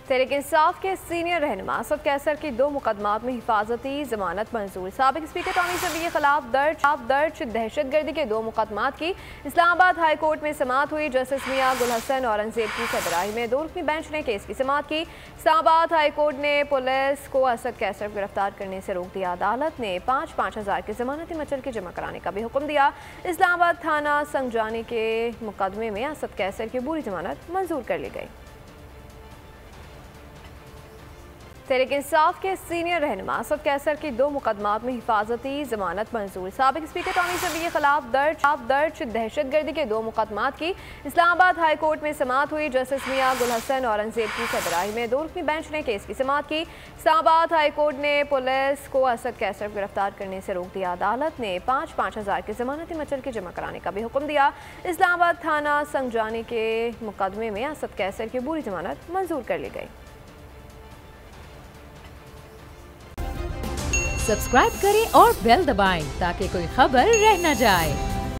तहरीक इंसाफ के सीनियर रहनुमा असद कैसर की 2 मुकदमात में हिफाजती जमानत मंजूर। साबिक स्पीकर कौमी असम्बली के खिलाफ दर्ज दहशतगर्दी के 2 मुकदमात की इस्लामाबाद हाई कोर्ट में समाअत हुई। जस्टिस मियां गुल हसन औरंगजेब की सरबराही में 2 रुकनी बेंच ने केस की समाअत की। इस्लामाबाद हाई कोर्ट ने पुलिस को असद कैसर को गिरफ्तार करने से रोक दिया। अदालत ने 5-5 हज़ार की जमानती मचल की जमा कराने का भी हुक्म दिया। इस्लामाबाद थाना संगजानी के मुकदमे में असद कैसर की पूरी जमानत मंजूर कर ली गई। तहरीक इंसाफ के सीनियर रहनुमा असद कैसर की 2 मुकदमात में हिफाजती जमानत मंजूर। साबिक स्पीकर कौमी असम्बली के खिलाफ दर्ज दहशतगर्दी के 2 मुकदमात की इस्लामाबाद हाई कोर्ट में समाअत हुई। जस्टिस मियां गुल हसन औरंगजेब की सरबराही में 2 रुकनी बेंच ने केस की समाअत की। इस्लामाबाद हाई कोर्ट ने पुलिस को असद कैसर को गिरफ्तार करने से रोक दिया। अदालत ने 5-5 हज़ार की जमानती मचल की जमा कराने का भी हुक्म दिया। इस्लामाबाद थाना संगजानी के मुकदमे में असद कैसर की पूरी जमानत मंजूर कर ली गई। सब्सक्राइब करें और बेल दबाएं ताकि कोई खबर रह न जाए।